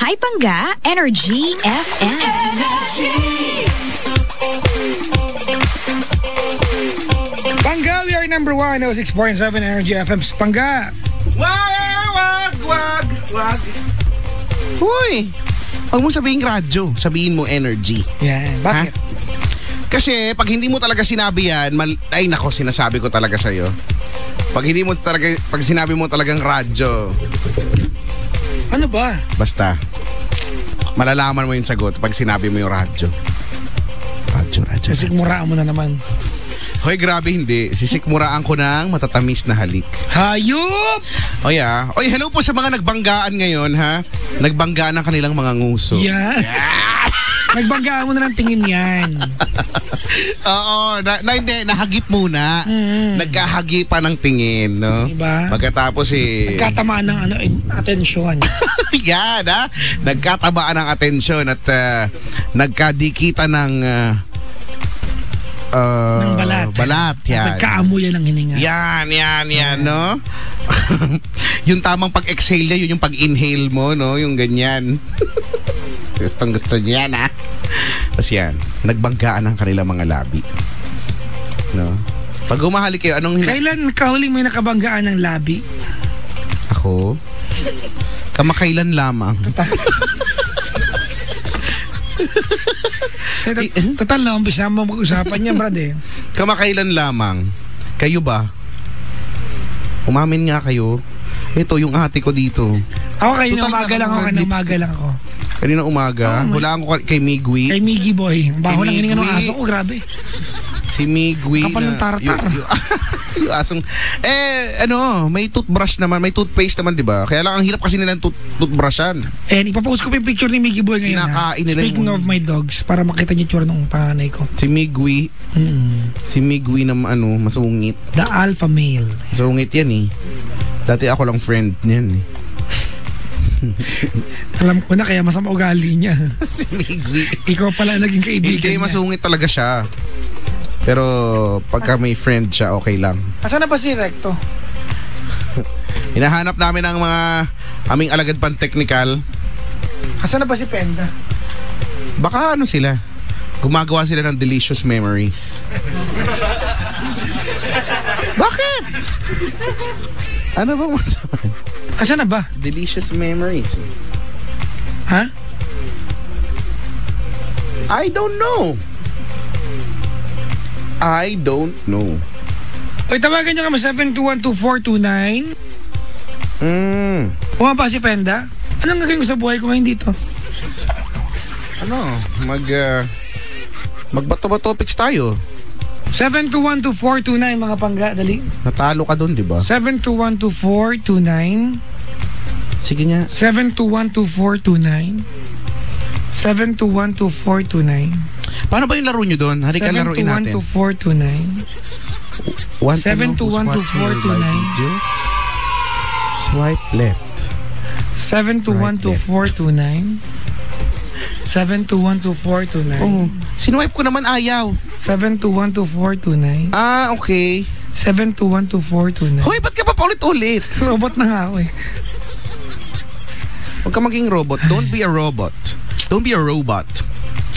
Hi Pangga, Energy FM. Pangga, we are number 1, 6.7 Energy FM. Pangga. Wag. Hoy, huwag mo sabihin radyo, sabihin mo energy. Yan, bakit? Ha? Kasi pag hindi mo talaga sinabi yan, ay nako, sinasabi ko talaga sa'yo. Pag sinabi mo talagang radyo, ano ba? basta, malalaman mo yung sagot pag sinabi mo yung radyo. Radyo. Kasi muraan mo na naman. Hoy, grabe hindi. Sisikmuraan ko ng matatamis na halik. Hayop! Oy, hello po sa mga nagbanggaan ngayon, ha? Nagbanggaan ng kanilang mga nguso. Yan. Nagbanggaan mo na ng tingin yan. Oo, hindi, nahagip muna. Nagkahagipan ng tingin, no? Diba? Pagkatapos Nagkatamaan ng atensyon. yan, ha? Nagkatamaan ng atensyon at nagkadikita ng balat. Balat, yan. Nagkaamuyan ng hininga. Yan, no? Yung tamang pag-exhale niya, yun yung pag-inhale mo, no? Yung ganyan. Gusto niya, ha? Tapos yan, nagbanggaan ng kanilang mga labi. No? Pag humahalik kayo, anong... Kailan kahuli mo yung nakabanggaan ng labi? Ako? Kamakailan lamang. Total na, umpisa mo mag-usapan niya, brad eh. Kamakailan lamang. Kayo ba? Umamin nga kayo. Ito, yung ate ko dito. Ako kanina umaga lang ako. Kanina umaga. Hulaan ko kay Migwi. Kay Miggy boy. Ang baho ng hininga ng aso ko, grabe. Si Migwi. Kapal ng tartar. Yung asong... may toothbrush naman. May toothpaste naman, di ba? Kaya lang, ang hirap kasi nilang toothbrushan. Ipapost ko pa yung picture ni Miggy boy ngayon. Speaking of my dogs, para makita niyo tsura ng panganay ko. Si Migwi. Si Migwi na masungit. The alpha male. Masungit yan eh. Dati ako lang friend niyan eh. Alam ko na, kaya masama ugali niya. Si Migwi. Ikaw pala naging kaibigan niya. Hindi, masungit talaga siya. Pero pagka may friend siya, okay lang. Asan na ba si Recto? Hinahanap namin ang mga aming alagad pang technical. Asan na ba si Penda? Baka sila. Gumagawa sila ng delicious memories. Bakit? Ano ba masama? Asan na ba? Delicious memories. Ha? I don't know. Oy, tawagan niyo kami 7212429. Pumapa si Penda. Anong gagawin ko sa buhay ko ngayon dito? Magbato-bato topics tayo. 7212429 mga Pangga, dali. Natalo ka dun, di ba? 7212429. Sige nga. 7212429. 7212429. Paano ba yung laro nyo doon? Halika laruin natin. 7212429. 7212429. Swipe left. 7212429. 7212429. Oh, sinuwipe ko naman ayaw. 7212429. Ah, okay. 7212429. Hoy, ba't ka pa paulit-ulit? Robot na nga ako eh. Huwag ka maging robot. Don't be a robot. Don't be a robot.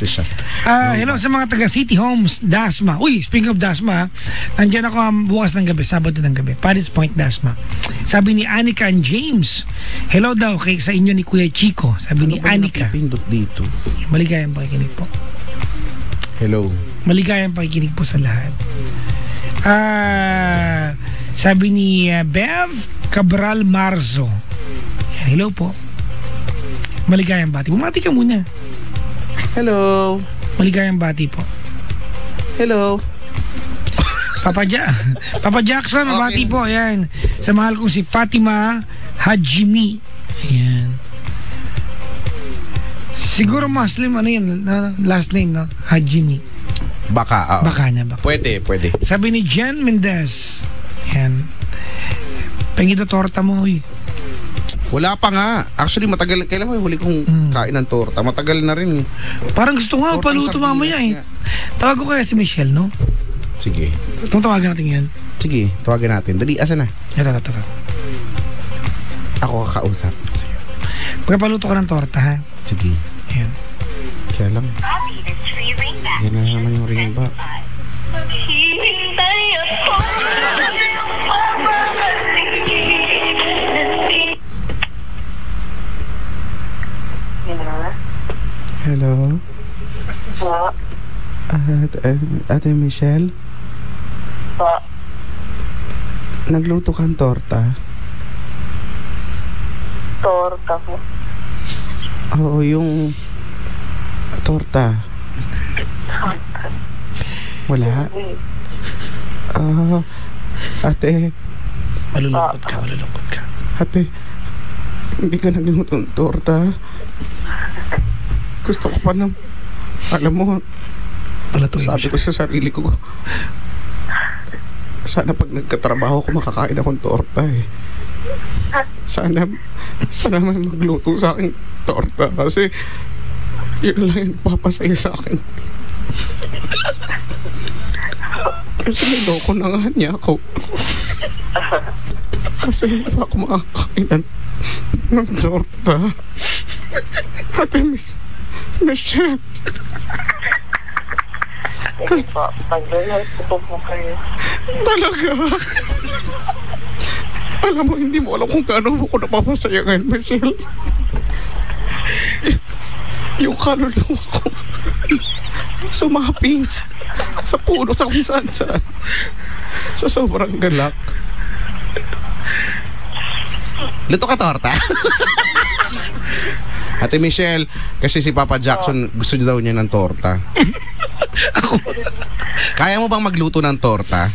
Hello sa mga taga City Homes, Dasma. Uy, speaking of Dasma, nandyan ako bukas ng gabi, Sabado ng gabi, Paris Point, Dasma. Sabi ni Anika and James, hello daw kay sa inyo ni Kuya Chico. Sabi ni Anika. Dito? Maligayang pakikinig po. Hello. Maligayang pakikinig po sa lahat. Sabi ni Bev Cabral Marzo. Hello po. Maligayang bati. Bumati ka muna. Hello. Maligayang bati po. Hello. Papa Jackson, okay. Bati po. Ayan. Sa mahal kong si Fatima Hajimi. Ayan. Siguro Muslim, ano yun? Last name, no? Hajimi. Baka, Baka niya, baka. Pwede. Sabi ni Jen Mendez. Ayan. Pengito torta mo, uy. Wala pa nga. Actually, matagal. Kailan mo yung huli kong kain ng torta? Matagal na rin. Parang gusto nga, paluto mamaya eh. Tawag ko kaya si Michelle, no? Sige. Kung tawagan natin yan. Sige, tawagan natin. Dali, asa na? Ito. Ako kakausap. Pagpaluto ka ng torta, ha? Sige. Ayan. Kaya lang. Yan na naman yung ring ba. Hello? Po. Ate Michelle? Po. Nagluto kang torta? Torta po. Oo, yung torta. Wala? Ate, Malulungkot ka. ate, hindi ka nagluto ng torta. Gusto ko pa ng, alam mo, sabi ko sa sarili ko, sana pag nagkatrabaho ko makakain akong torta eh. Sana may magluto sa akin torta kasi yun lang yung papasaya sa akin. Kasi niloko na nga niya ako. Kasi hindi pa ako makakain ng torta. Ate Michelle. Sige po. Pag-relax po kayo. Talaga? Alam mo, hindi mo alam kung gaano ako napapasaya ngayon, Michelle. Yung kaluluwa ko sumaping sa puno sa kung saan sa sobrang galak. Luto ka torta? Ate Michelle, kasi si Papa Jackson gusto niya daw niya ng torta. Kaya mo bang magluto ng torta?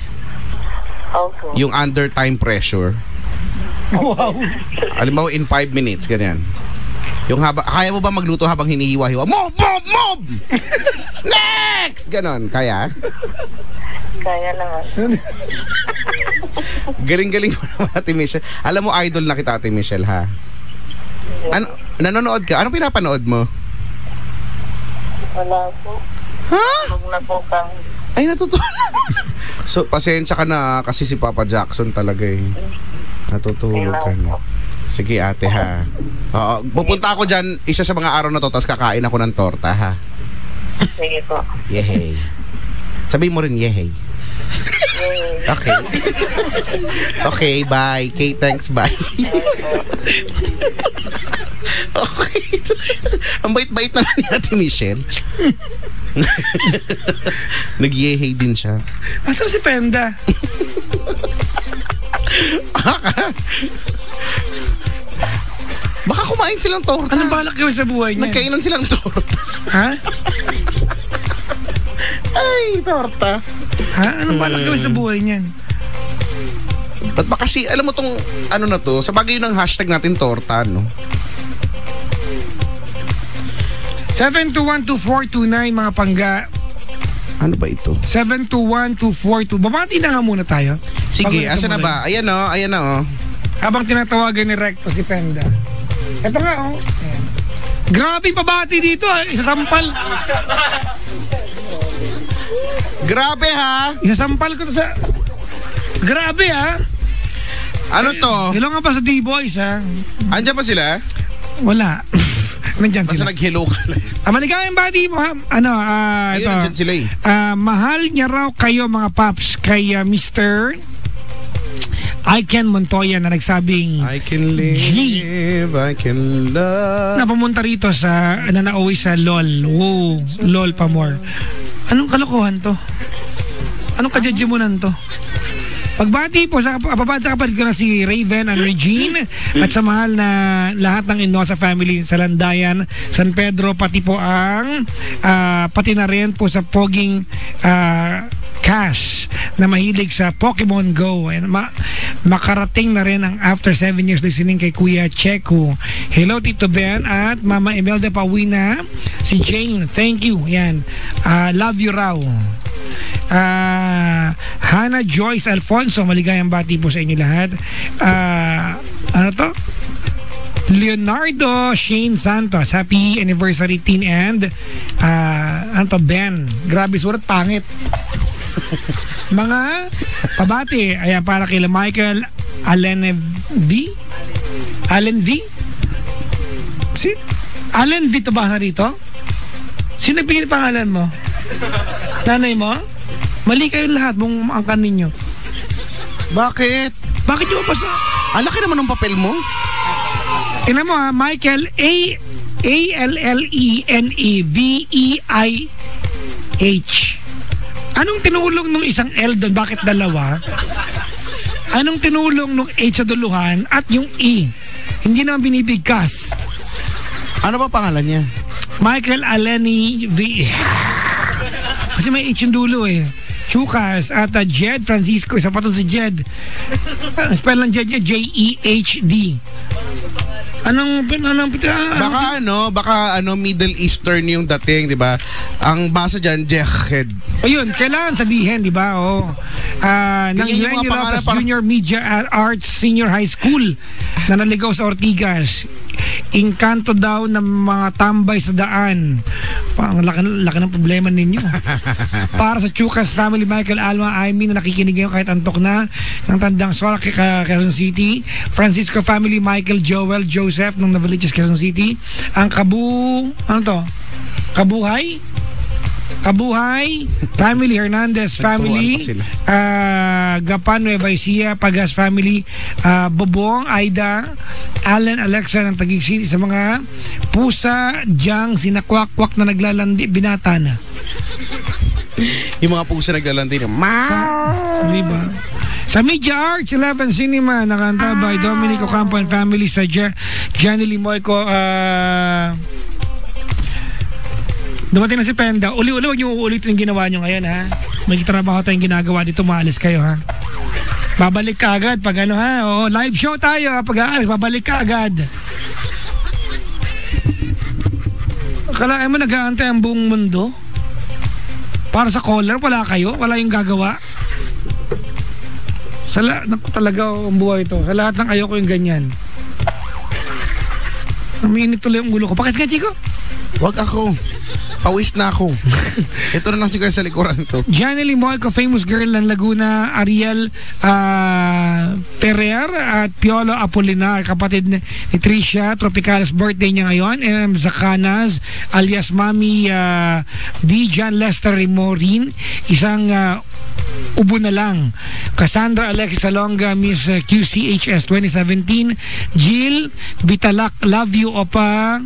Opo. Yung under time pressure? Wow. Alam mo, in 5 minutes, ganyan. Yung kaya mo ba magluto habang hinihiwa-hiwa? Move! Next! Ganon, kaya? Kaya naman. Galing-galing mo naman, Ate Michelle. Alam mo, idol na kita, Ate Michelle, ha? Ano, nanonood ka? Anong pinapanood mo? Wala po. Ha? Huwag na po kami. Ay, natutulog. So, pasensya ka na kasi si Papa Jackson talaga eh. Natutulog ka na. Sige, ate, ha? Oo, pupunta ako dyan isa sa mga araw na to, tapos kakain ako ng torta, ha? Sige po. Yehey. Sabihin mo rin, yehey. Yay. Okay. Okay, bye. Okay, thanks, bye. Okay. Ang bait-bait naman ni Ate Michelle. Nag-yehey din siya. Asan si Penda? Baka kumain silang torta. Anong balak gawin sa buhay niya? Nagkainan silang torta. Ha? Ay, torta. Ha? Anong balak gawin sa buhay niyan? Ba't ba kasi, alam mo tong, ano na to, sa bagay yun ang hashtag natin, torta, no? 7212429 mga pangga. Ano ba ito? 7212422. Babati na nga muna tayo. Sige, Bago asa na tumuloy. ba? Ayan na, oh. Habang tinatawagan ni Recto si Penda. Ito nga, oh. Ayan. Grabe yung pabati dito, isasampal. Grabe, ha? Isasampal ko to sa... Grabe, ha? Ano to? Hello nga pa sa D-Boys, ha? Andiyan pa sila? Wala. Nandyan Basta sila. nag-hello ka na. Maligayang bati mo, ha? Ano, Ayun, ito. nandyan sila eh. Mahal niya raw kayo mga paps kay Mr. Iken Montoya na nagsabing I can live, I can love. na pumunta rito sa nauwi sa LOL. Wow, LOL pa more. Anong kalokohan to? Anong kajadjimunan to? Pagbati po sa kapatid ko na si Raven and Regine at sa mahal na lahat ng Inosa family sa Landayan, San Pedro, pati po ang pati na rin po sa Poging Cash na mahilig sa Pokemon Go. And makarating na rin ang after 7 years listening kay Kuya Checo. Hello Tito Ben at Mama Imelda Pawina, si Jane, thank you. Yan. Love you raw. Hannah Joyce Alfonso, maligayang bati po sa inyo lahat. Ano to? Leonardo Shane Santos, happy anniversary teen and ano to, Ben, grabe surat, pangit. Mga pabati, ayan, para kay Michael Allen V. Si Allen Vito ba rito? Sino nagpigil pangalan mo? Nanay mo? Mali kayong lahat mong angkan ninyo. Bakit? Bakit yung basa? Ang laki naman ng papel mo. Tingnan mo ha, Michael Alleneveih. Anong tinulong nung isang L doon? Bakit dalawa? Anong tinulong nung H sa duluhan at yung E? Hindi naman binibigkas. Ano ba pangalan niya? Michael Alleneveih. Kasi may H yung dulo eh. Chukas at Jed Francisco. Isa pa to si Jed. Spell lang Jed niya, Jehd. Baka Middle Eastern yung dating, di ba? Ang basa dyan, Jehd. Ayun, kailangan sabihin, di ba? Oh. Ng Eugenio Lopez Junior Media Arts Senior High School na naligaw sa Ortigas. Inkanto daw ng mga tambay sa daan. Ang laki ng problema ninyo. Para sa Chukas Family, Michael Alma, Amy na nakikinig ngayon kahit antok na ng tandang Sol, Quezon City. Francisco Family, Michael, Joel, Joseph ng Navaliches, Quezon City. Ang Kabuhay Family, Hernandez Family, Gapan, Nueva Ecija, Pagas Family, Bobong, Aida, Allen, Alexa ng Taguig City. Sa mga pusa diyang sinakwak-kwak na naglalandi, binata na. Yung mga pusa naglalandi na Diba? Sa Media Arts 11 Cinema, nakanta by Dominic Ocampo and family sa Jenny Limoyco. Dumating na si Penda. Uli-uli, huwag niyo uulitin yung ginawa niyo ngayon, ha? May trabaho tayong ginagawa dito, maalis kayo, ha? Babalik ka agad pag ano, ha? Oo, live show tayo, ha? Pag aalis, babalik ka agad. Akalain mo nag-aantay ang buong mundo? Para sa caller, wala kayo? Wala yung gagawa? Talaga ang buhay ito. Sa lahat ng ayoko yung ganyan. Umiinit tuloy ang ulo ko. Pakis ka, Chico? Wag ako. Pawis na ako. Ito na lang siguro sa likuran ito. Janely Moico, famous girl ng Laguna. Ariel Ferrer at Piolo Apolinar, kapatid ni Tricia. Tropicales birthday niya ngayon. M. Zacanas alias Mami D. John Lester Rimorin. Isang ubo na lang. Cassandra Alexis Salonga, Miss QCHS 2017. Jill Bitalak, love you, Opa.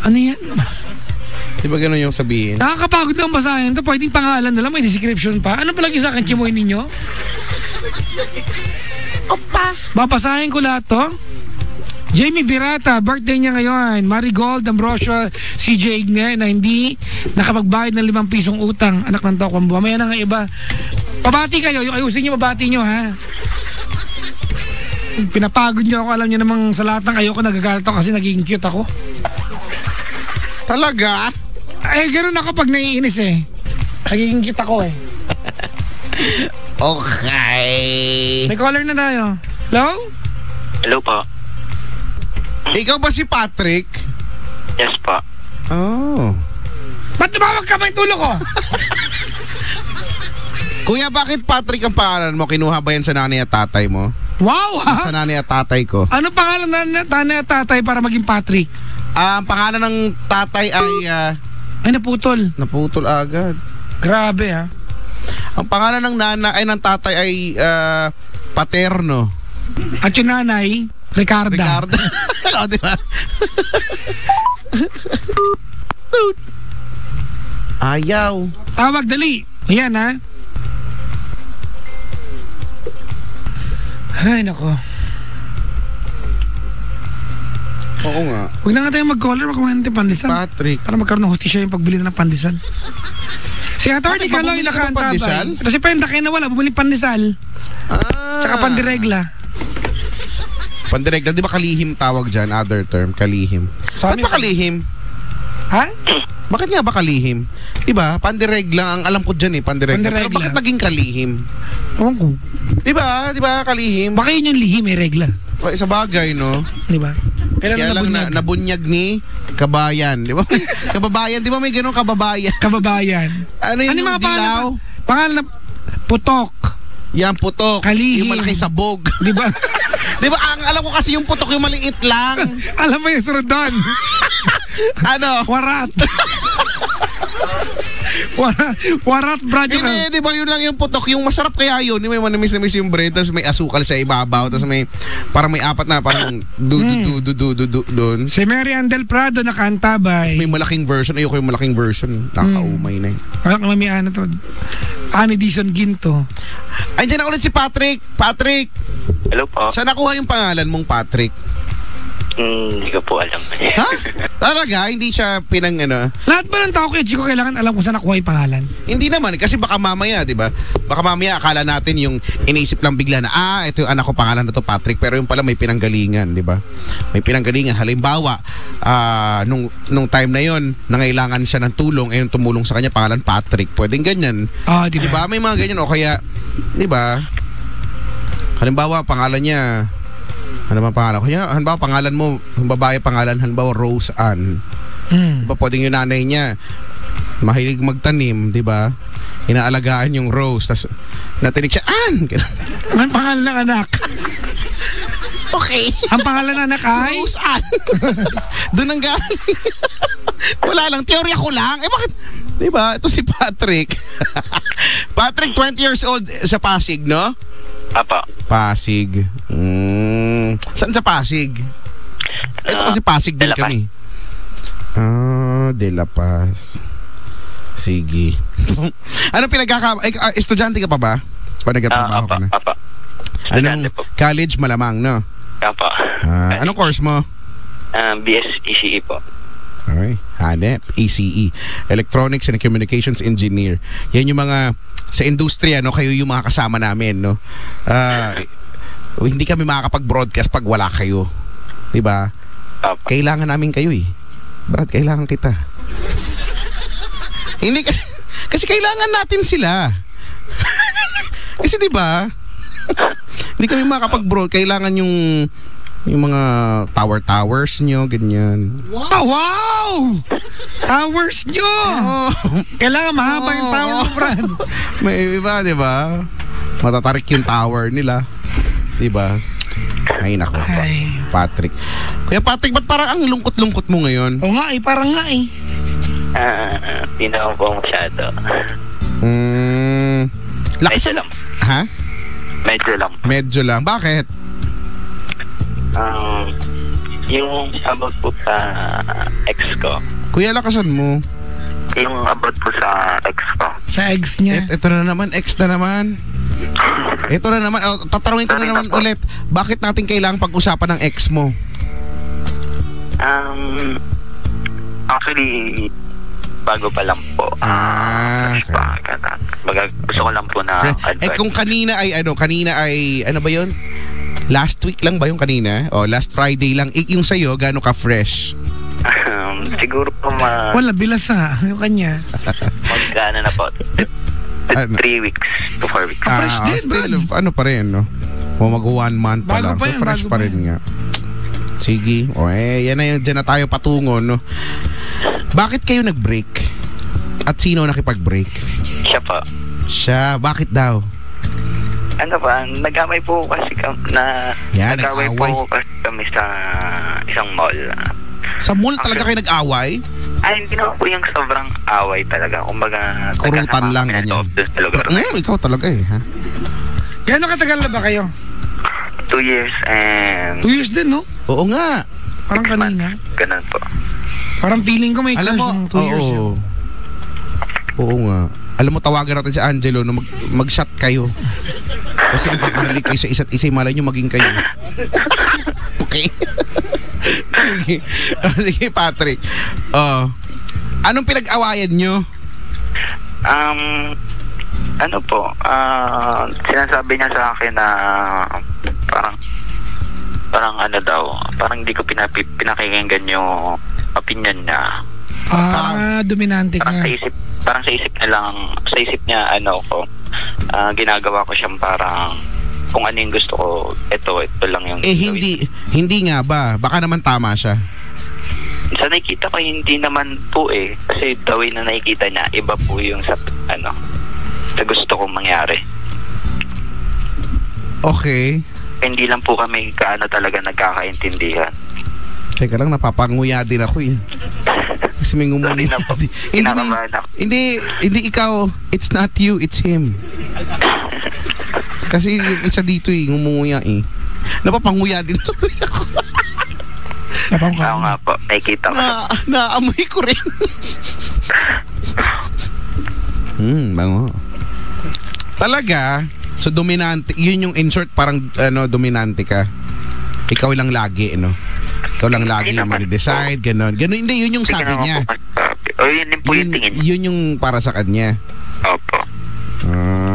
Ano yan? Di ba gano'n yung sabihin? Nakakapagod na ang basahin ito. Pwedeng pangalan na lang, may description pa. Ano palagi sa akin, chimoy ninyo? Opa. Babasahin ko lahat to. Jamie Virata, birthday niya ngayon. Marigold Ambrosio, CJ Igne na hindi nakapagbayad ng 5 pisong utang. Anak ng Tokwang Buwa. May nga iba. Pabati kayo. Yung ayusin nyo, pabati nyo, ha? Pinapagod nyo ako. Alam nyo namang sa lahat ng ayoko nagagalit ako kasi naging cute ako. Talaga? Eh, ganun ako pag naiinis eh. Nagiging cute ako eh. Okay. May caller na tayo. Hello? Hello po. Ikaw ba si Patrick? Yes po. Oh. Ba't tumawag ka? May tulog ko. Kuya, bakit Patrick ang pangalan mo? Kinuha ba yan sa nanay at tatay mo? Wow, ha? Sa nanay at tatay ko. Ano pangalan na nanay at tatay para maging Patrick? Ang pangalan ng tatay ay... Ay, naputol. Naputol agad. Grabe, ha? Ang pangalan ng ng tatay ay Paterno. At yung nanay, Ricarda. Ricarda. O, diba? Ayaw. Tawag, dali. Ayan, ha? Ay, nako. Oo nga. Huwag na nga tayo mag-caller, magkuhan natin pandesal. Patrick. Para magkaroon ng hustisya yung pagbili ng pandesal. Si Atty. Kaloy nakaantabay. Kasi Penda kayo na wala, bumili pandesal. Tsaka pandiregla. Pandiregla, di ba kalihim tawag dyan? Other term, kalihim. Ba't ba kalihim? Ha? Bakit nga ba kalihim? Diba, pandiregla, ang alam ko dyan eh, pandiregla. Pero bakit naging kalihim? Ewan ko. Diba, kalihim? Baka yun yung lihim, may regla. Sa bagay, no? Diba? Kaya lang nabunyag ni kabayan. Di ba? Kababayan, di ba may ganun kababayan? Kababayan. Ano yung mga dilaw? Pangalan na putok. Yan, putok. Kalihim. Yung malaki sabog. Di ba? Di ba, ang alam ko kasi yung putok yung maliit lang. Alam mo yung sunod doon. Ano? Warat. Warat, brad. Hindi, di ba yun lang yung putok. Yung masarap kaya yun. May manamis yung bread, tapos may asukal sa ibabaw, tapos may, parang may apat na, parang doon. Si Mary Ann Del Prado nakaantabay. May malaking version. Ayoko yung malaking version. Nakaumay na yun. Parang mamiyana to. Ani Dison Ginto. Andiyan na ulit si Patrick. Patrick! Hello po. Saan nakuha yung pangalan mong Patrick? Hindi ko po alam. Ha? Talaga? Hindi siya Lahat ba ng tao kaya Chico kailangan alam kung saan nakuha yung pangalan? Hindi naman. Kasi baka mamaya, di ba? Baka mamaya akala natin yung inisip lang bigla na, ito yung anak ko, pangalan na to Patrick. Pero yung pala may pinanggalingan, di ba? May pinanggalingan. Halimbawa, nung time na yon, nangailangan siya ng tulong, yung tumulong sa kanya, pangalan Patrick. Pwedeng ganyan. Di ba? May mga ganyan. O kaya, di ba? Halimbawa, pangalan niya, ano ba pangalan? Kaya, halimbawa, pangalan mo, yung babae pangalan, halimbawa, Rose Ann. Diba, pwedeng yung nanay niya, mahilig magtanim, di ba? Inaalagaan yung Rose, tapos natinig siya, Ann! Ang pangalan ng anak? Okay. Ang pangalan ng anak ay? Rose Ann. Doon ang galing. Wala lang, teorya ko lang. Bakit? Di ba? Ito si Patrick. Patrick, 20 years old sa Pasig, no? Apa. Pasig. Saan sa Pasig? Ito kasi Pasig din kami. De La Paz. Sige. Ano estudyante ka pa ba? Nagtatrabaho ka na? Apa. Anong college malamang, no? Apa. Anong course mo? BS ECE po. Okay. HANEP, ECE. Electronics and Communications Engineer. Yan yung mga sa industriya, no? Kayo yung mga kasama namin, no? Hindi kami makakapag-broadcast pag wala kayo. Diba? Kailangan namin kayo eh. Brad, kailangan kita. Hindi kasi kailangan natin sila. Kasi diba? Hindi kami makakapag-broadcast. Kailangan yung mga towers nyo, ganyan. Wow! Towers nyo! Kailangan mahaba yung tower mo, Brad. May iba, di ba? Matatarik yung tower nila. Di ba? Ay, nako. Patrick. Kuya Patrick, ba't parang ang lungkot-lungkot mo ngayon? Oo nga parang nga eh. Hindi na po masyado. Lakas lang. Ha? Medyo lang. Bakit? Yung about po sa ex ko. Kuya, lakasan mo. Yung about po sa ex ko. Sa ex niya? Ito na naman, ex na naman. Ito na naman, tatanungin ko na naman ulit. Bakit natin kailangang pag-usapan ng ex mo? Actually, bago pa lang po. Okay. Gusto ko lang po na advice. Kung kanina ay ano ba yun? Last week lang ba yung kanina? O last Friday lang. Yung sa'yo, gano'n ka fresh? Siguro po wala, bilas yung kanya. Magkano na po? 3 weeks to 4 weeks. Fresh din, still, ano pa rin, no? O mag 1 month pa lang. So fresh pa rin nga. Sige. Yan na yung dyan na tayo patungo, no? Bakit kayo nag-break? At sino nakipag-break? Siya po. Siya. Bakit daw? Ano ba? Nag-away po kasi nag-away po kasi kami sa isang mall. Sa mall talaga kayo nag-away? Ay, hindi naman po yung sobrang away talaga. Kumbaga, kurutan lang ganyan. Ikaw talaga eh, ha? Gano'ng katagal na ba kayo? 2 years and... 2 years din, no? Oo nga. Parang kanina. Ganun po. Parang feeling ko may alam curse ng 2 years yun. Oo nga. Alam mo, tawagan natin si Angelo na mag-shot kayo. Kasi nakakarinig kayo sa isa't isa. Malay nyo maging kayo. Okay? Sige, Patrick. Anong pinag-awayan nyo? Ano po? Sinasabi niya sa akin na parang ano daw, parang hindi ko pinakikinggan yung opinion niya. Dominante ka. Parang sa isip niya ano ko, ginagawa ko siyang parang kung ano yung gusto ko, ito lang yung hindi nga ba? Baka naman tama siya. Sa nakikita ko, hindi naman po eh. Kasi the way na nakikita niya, iba po yung sa gusto kong mangyari. Okay. hindi lang po kami kaano talaga nagkakaintindihan. Teka lang, napapanguya din ako eh. Kasi may ngumuya. Sorry na po. Kinakabahan ako. Hindi ikaw. It's not you, it's him. Kasi yung isa dito eh, ngumunguya eh. Napapanguya din tuloy ako. Oo nga po, nakikita ko. Naamoy ko rin. Bango. Talaga, so dominante, yun yung in short, parang dominante ka. Ikaw lang lagi, no? Ikaw lang lagi yung mag-decide, gano'n. Gano'n, hindi, yun yung sabi niya. O yun din po yung tingin. Yun yung para sa kanya. Opo.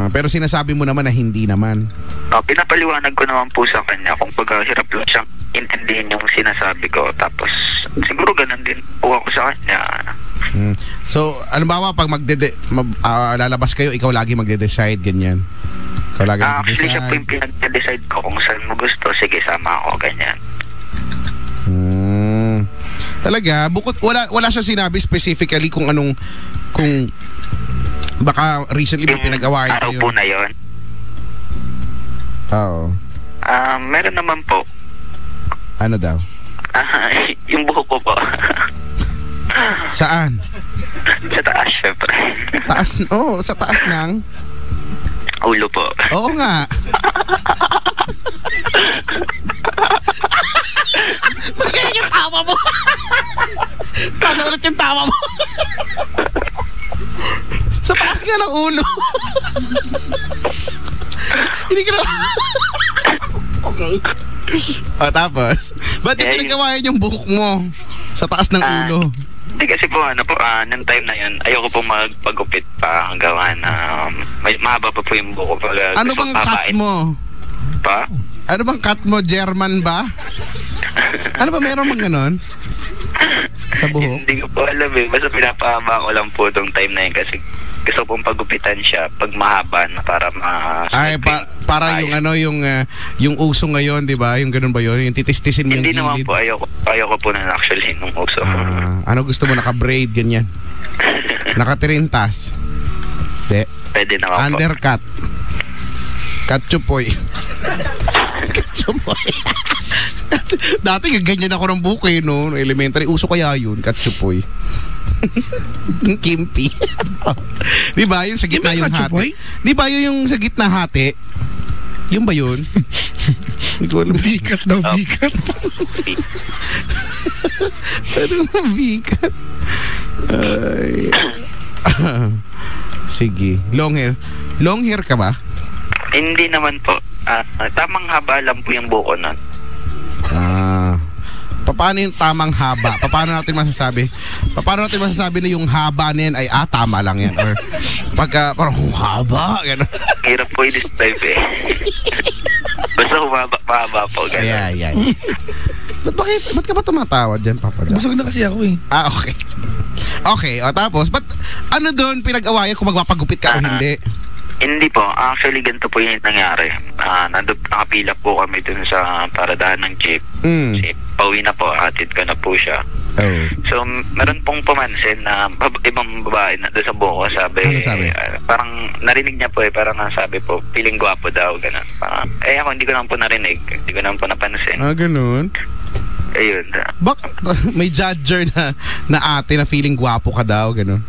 Pero sinasabi mo naman na hindi naman. Pinapaliwanag ko naman po sa kanya kung hirap lang siyang intindihin yung sinasabi ko. Tapos, siguro ganun din po ako sa kanya. So, alam pag lalabas kayo, ikaw lagi magde-decide, ganyan. Ikaw lagi magde-decide. Actually, siya po yung pinag-decide ko kung saan mo gusto. Sige, sama ako, ganyan. Talaga, bukod wala siya sinabi specifically kung baka recently may pinag-awayan araw kayo. Po na yun. Oo. Meron naman po. Ano daw? Yung buhok ko po. Saan? Sa taas, syempre. Sa taas ng ulo po. Oo nga. Bakit yung tawa mo? Paano ulit yung tawa mo? Sa taas nga ng ulo. Hindi ka na... Okay. Tapos, ba't yung pinagawayan yung buhok mo sa taas ng ulo? Hindi kasi po, nung time na yun, ayoko po magpagupit pa ang gawa na mahaba pa po yung buhok. Ano bang cut mo? Pa? Ano bang cut mo? German ba? Ano ba, meron mang ganon? Sa buhok? Hindi ko po alam eh. Basta pinapahaba ko lang po tong time na yun kasi gusto pong pagupitan siya pag mahaba na para para yung uso ngayon, di ba? Yung ganun ba yun? Yung titistisin mo yung gilid? Hindi naman po. Ayoko po na actually nung uso. Ano gusto mo? Naka-braid, ganyan? Naka-tirintas? Di? Pwede naman po. Undercut? Katsupoy? Katsupoy? Dati ganyan ako ng buhok eh, no? Elementary. Uso kaya yun, katsupoy. Kimpi. Di ba yung sa gitna yung hati? Di ba yung sa gitna hati? Yung ba yun? Bikat daw, bikat. Ano bikat? Ay. Sige. Long hair ka ba? Hindi naman po. Tamang haba lang po yung buko nun. Paano yung tamang haba? Paano natin masasabi na yung haba na yan ay tama lang yan? Or pagka parang haba, gano'n. Hirap po i-describe eh. Basta humaba po, gano'n. Yeah. Ba't ka ba tumatawa dyan, Papa Jackson? Busog na kasi ako eh. Okay. Okay, tapos, ano doon pinag-awayan kung magpapagupit ka o hindi? Hindi po. Actually, ganito po yung nangyari. Nakapila po kami dun sa paradahan ng jeep. Pauwi na po. Atid ko na po siya. Oh. So, meron pong pumansin na ibang babae na doon sa buko. Sabi? Parang narinig niya po parang sabi po, feeling gwapo daw. Ganun. Ako hindi ko naman po narinig. Hindi ko naman po napansin. Ganun? Ayun. May judger na ate na feeling gwapo ka daw. Ganun.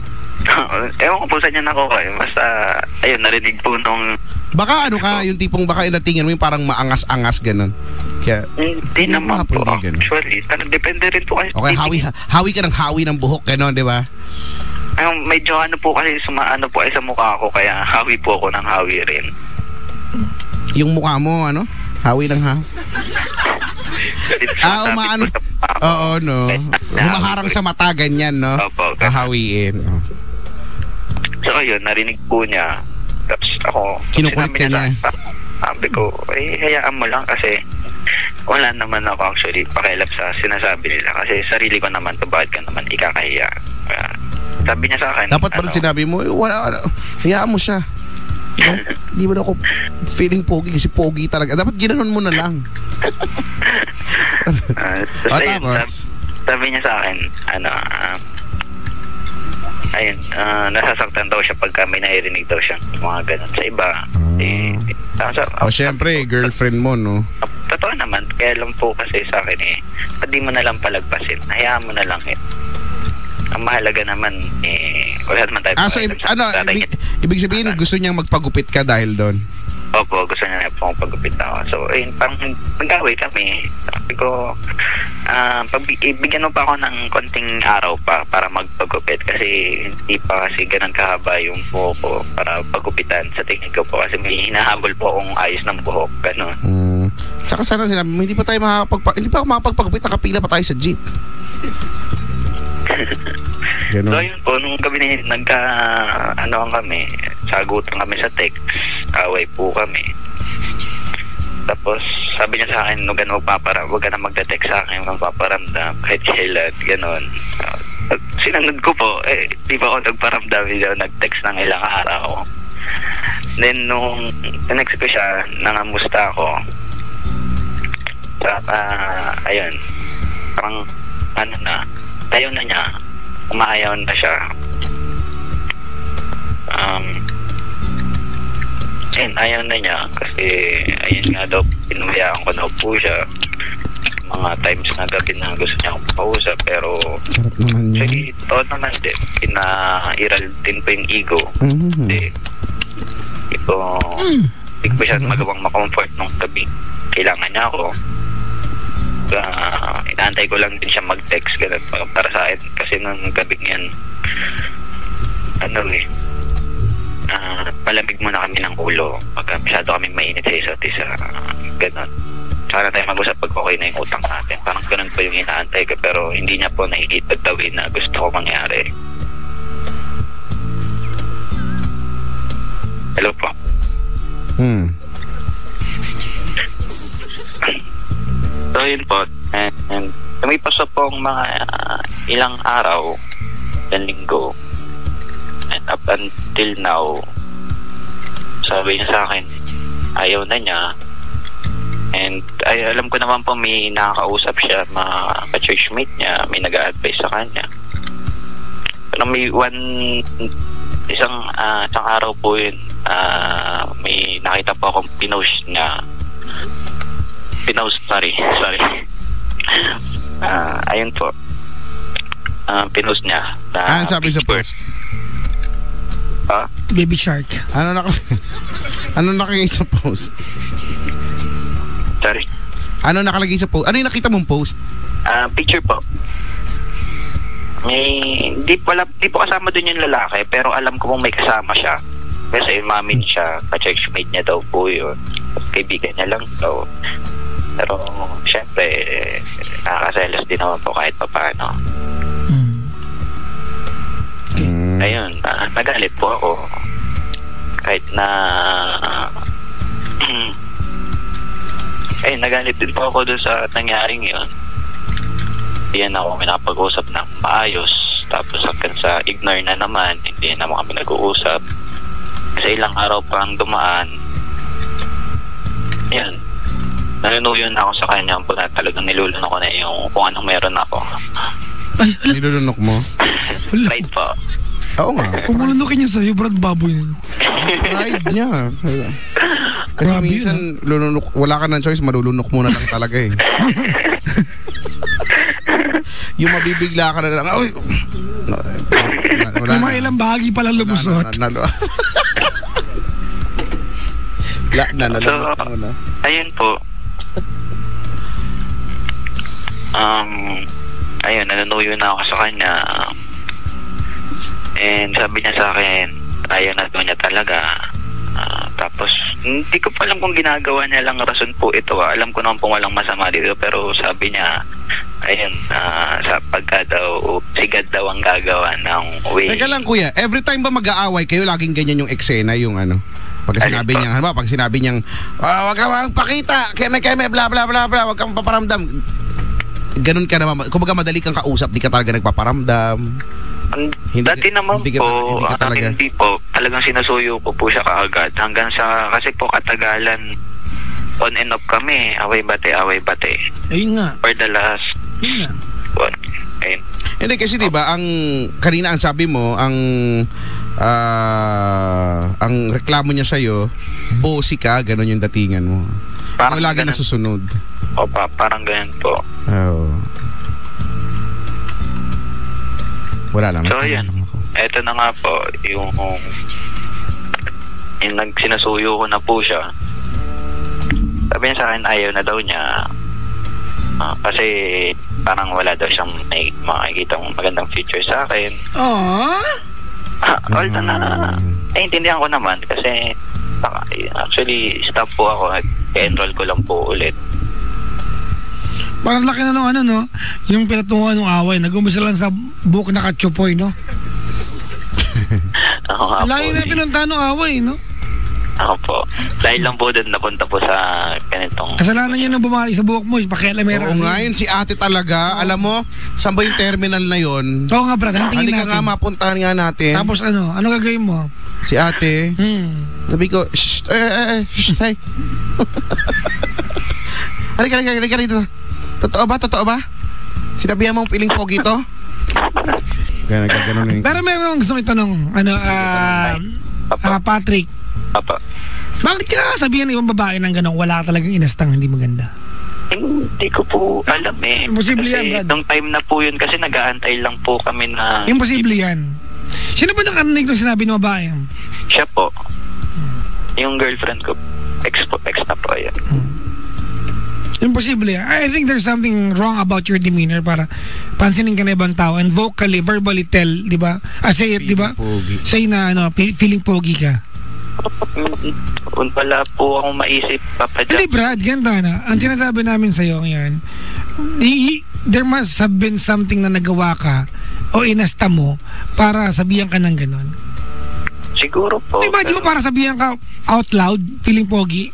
Ewan ko po sa niya nakuha eh. Basta, ayun, narinig po nung... Baka yung tipong baka inatingin mo yung parang maangas-angas, ganun. Kaya, hindi naman po, actually. Depende rin po kasi... Okay, hawi ka ng hawi ng buhok, ganun, di ba? Medyo po kasi sumaano po ay sa mukha ko, kaya hawi po ako ng hawi rin. Yung mukha mo, hawi ng hawi? Umaano? Oo, no. Humaharang sa mata, ganyan, no? Opo. Hahawiin. So, ayun, narinig po niya. Tapos ako, kinukulit ka niya. Sabi ko, hayaan mo lang kasi wala naman ako actually pakialam sa sinasabi nila. Kasi sarili ko naman to, bakit ka naman ikakahiya? Sabi niya sa akin. Dapat pa rin sinabi mo, hayaan mo siya. Di ba na ako feeling pogi kasi pogi talaga. Dapat ginanon mo na lang. Tapos, sabi niya sa akin, ayun, nasasaktan daw siya pagka may naririnig daw siya mga ganun sa iba. Syempre, girlfriend mo, no? Totoo naman, kaya lang po kasi sa akin hindi mo na lang palagpasin, hayaan mo na lang ang mahalaga naman wala naman tayo. So ibig sabihin gusto niyang magpagupit ka dahil doon? Opo, gusto niya po pagupit ako. So, parang nag-away kami. Sabi ko, bigyan mo pa ako ng konting araw pa para magpagupit kasi hindi pa kasi ganun kahaba yung buhok ko para pagupitan sa tingin ko po kasi may hinahabol po akong ayos ng buhok. Ganun. Tsaka sana sinabi mo, hindi pa ako makapagpagupit, nakapila pa tayo sa jeep. Ganun. So, yun po, nung gabi na kami, sagutan kami sa text, away po kami. Tapos, sabi niya sa akin, huwag ka na magte-text sa akin, magpaparamdam, kahit kailan, gano'n. Sinunod ko po, di ba ako nagparamdam, nag-text ng ilang araw. Then, nung next ko siya, nangamusta ako. Ayun, parang, ayaw na niya, umaayaw na siya. Ayaw na niya kasi ayun nga daw, pinumayaan ko daw po siya mga times na gabi na gusto niya akong pausap pero actually, totoo naman din, pinairal din po yung ego. Hindi ko siya magawang makomfort nung gabi. Kailangan niya ako. Inaantay ko lang din siya mag-text ganun para sa akin kasi nung gabi niyan palamig muna kami ng ulo pag masyado kami mainit sa isa't isa ganun. Tsaka na tayo mag-usap pag okay na yung utang natin, parang ganun po yung inaantay ko pero hindi niya po nakikita tawin na gusto ko mangyari. Hello po. So yun po, and lumipas pong mga ilang araw, ilang linggo, and up until now, sabi niya sa akin, ayaw na niya, and alam ko naman po may nakakausap siya, mga ka-churchmate niya, may nag-a-advise sa kanya. Pero may isang araw po yun, may nakita po akong pinost niya. Sorry. Ayun po. Pinost niya. Ano sabi sa post? Baby shark. Ano nakalagay sa post? Sorry. Ano nakalagay sa post? Ano yung nakita mong post? Picture po. Hindi po kasama dun yung lalaki pero alam ko pong may kasama siya. Kasi umamin siya, ka-churchmate niya daw po yun. Kaibigan niya lang daw. Pero, syempre, nakakaselos din naman po kahit pa paano. Ayun, nagalit po ako. Kahit na... nagalit din po ako doon sa nangyaring yun. Hindi na ako minapag-usap ng maayos. Tapos hanggang sa ignore na naman, hindi naman kami nag-uusap. Kasi ilang araw pang dumaan. Yan. Nanunuyo na ako sa kanya po na talagang nilulunok ko na yung kung anong meron ako. Nilulunok mo? Right po. Oo nga. Kung malunukin niya sa'yo, brad baboy yun. Pride niya. Kasi minsan, wala ka ng choice, malulunok mo na lang talaga eh. Yung mabibigla ka na lang, yung mga ilang bahagi pala lumusot. Nalulunok mo na. Ayun po. Ayun, nanunuyo na ako sa kanya. And sabi niya sa akin, ayaw na doon niya talaga. Tapos, hindi ko pa alam kung ginagawa niya lang rason po ito. Alam ko naman pong walang masama dito. Pero sabi niya, ayun, sa pagka daw, sigad daw ang gagawa ng way. Teka lang kuya, every time ba mag-aaway kayo, laging ganyan yung eksena, yung ano? Pag sinabi niya, pag sinabi niyang, wag ka magpakita, keme, bla bla bla bla, wag kang paparamdam. Ganun ka naman, kumbaga madali kang kausap, di ka talaga nagpaparamdam. Dati naman po, hindi po, talagang sinusuyo ko po siya kaagad. Hanggang sa, kasi po katagalan, on and off kami, away bate. Ayun nga. For the last, Ayun. Hindi kasi 'di ba ang kanina ang sabi mo ang reklamo niya sa iyo, bossy ka, ganun yung datingan mo. Parang lagi ganun. nasusunod. Opa, parang ganyan po. Oh. Wala lang. So yan. Eto na nga po yung sinasuyo ko na po siya. Sabi niya sa akin ayaw na daw niya. Kasi parang wala daw siyang makikita magandang future sa akin. Although na naiintindihan ko naman kasi actually stop po ako, enroll ko lang po ulit. Parang laki na nung no? Yung pinatungan ng away, nag-umpisa lang sa buhok na katsupoy, no? Layo na pinuntahan ng away, no? Ako po. Dahil lang po doon napunta po sa ganitong... Kasalanan niya nang bumalik sa buhok mo, pakialamera. Oo nga, yun si ate talaga. Alam mo, saan ba yung terminal na yun? Oo nga, brad. Ang tingin natin. Halika nga, mapuntahan nga natin. Tapos ano gagawin mo? Si ate. Sabi ko, shh, hey. Halika dito. Totoo ba? Sinabihan mong piling pogi to? Ganun. Pero meron akong gustong itanong. Patrick. Apa. Bakit ka sabihan ng ibang babae ng gano'ng wala talagang inastang hindi maganda? Hindi ko po alam eh. Imposible yan, Brad. Nung time na po yun kasi nag-aantay lang po kami na... Imposible yan. Sino ba nakarinig nung sinabi ng babae? Siya po. Yung girlfriend ko. Ex na po yan. Imposible yan. I think there's something wrong about your demeanor para pansinin ka na ibang tao and verbally tell, di ba? Say it, di ba? Say na feeling pogi ka. Wala po akong maisip, Papa Jack. Hindi, Brad, ganito na. Ang sinasabi namin sa'yo ngayon, there must have been something na nagawa ka o inasta mo para sabihan ka ng ganon. Siguro po. Imagine mo para sabihan ka out loud, feeling pogi.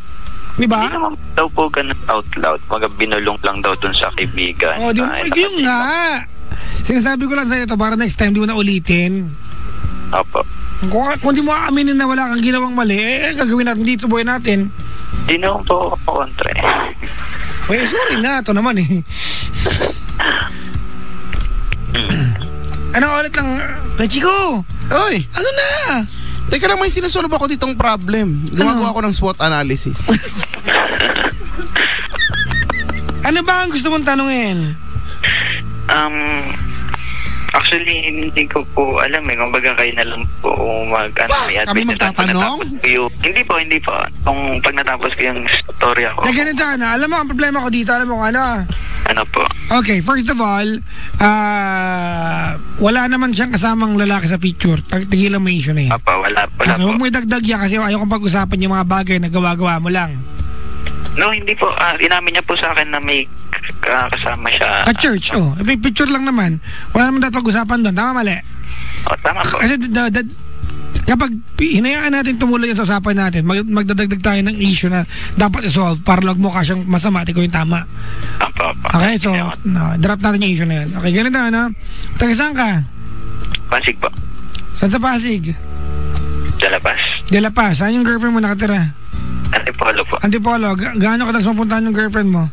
Di ba? Hindi naman daw po ganun out loud. Binulong lang daw dun sa kaibigan. Oh, yung nga. Sinasabi ko lang sa'yo ito para next time di mo na ulitin. Opo. Kung di mo aaminin na wala kang ginawang mali, gagawin natin dito, buhay natin. Di naman po ako kontra eh. Well, sorry na, ito naman eh. Ano ulit lang, Chico? Oy! Ano na? Teka lang, may sinusolve ako ditong problem. Gumagawa ako ng SWOT analysis. Ano ba ang gusto mong tanungin? Actually, hindi ko po alam eh. Kumbaga kayo na lang po kami magtatanong? Hindi po. Kung pag natapos ko yung story ako. Ganito na. Alam mo, ang problema ko dito, alam mo kung ano? Ano po? Okay, first of all, wala naman siyang kasamang lalaki sa picture. Tigilan mo yung issue na yan. Wala okay, po. Huwag mo idagdag yan kasi ayaw kong pag-usapan yung mga bagay na gawa-gawa mo lang. No, hindi po. Inamin niya po sa akin na may kasama siya. At church, picture lang naman. Wala naman dapat pag-usapan doon. Tama, mali? Tama po. Kasi kapag hinayaan natin tumuloy yung usapan natin, magdadagdag tayo ng issue na dapat isolve para lang mukha siyang masama at ikaw yung tama. Okay, so drop natin yung issue na yan. Okay, ganito taga saan ka? Pasig po. Saan sa Pasig? De La Paz. Saan yung girlfriend mo nakatira? Antipolo po. Gaano kadalas mapuntahan yung girlfriend mo?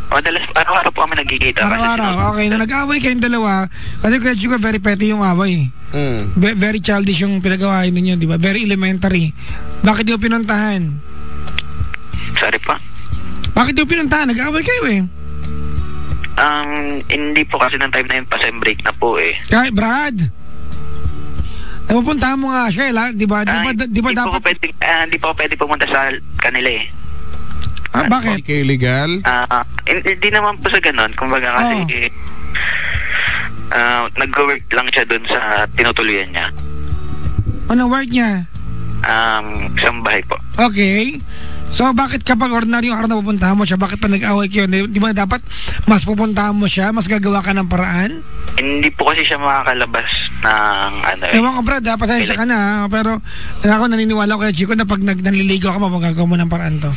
Araw-araw po kami nagkikita. Araw-araw, okay. Na nag-away kayong dalawa, kasi Kretsuga, very petty yung away. Very childish yung pinagawain ninyo, di ba? Very elementary. Bakit di mo pinuntahan? Sorry pa? Bakit di mo pinuntahan? Nag-away kayo eh. Hindi po kasi ng time na yun, pa-sem break na po eh. Kaya, Brad, napupuntahan mo nga siya, di ba? Di ba dapat... Hindi po pwede pumunta sa kanila eh. Bakit? Hindi kayo legal? Hindi naman po sa ganon. Kumbaga kasi nag-work lang siya dun sa tinutuluyan niya. Ano work niya? Isang bahay po. Okay. So bakit kapag ordinary yung araw na pupuntahan mo siya, bakit pa nag-away kayo? Di ba dapat mas pupuntahan mo siya, mas gagawa ka ng paraan? Hindi po kasi siya makakalabas ng Ewan ko, Brad, pasensya ka na, pero ako naniniwala ko kay Chico na pag nanliligaw ka, magagawa mo ng paraan to.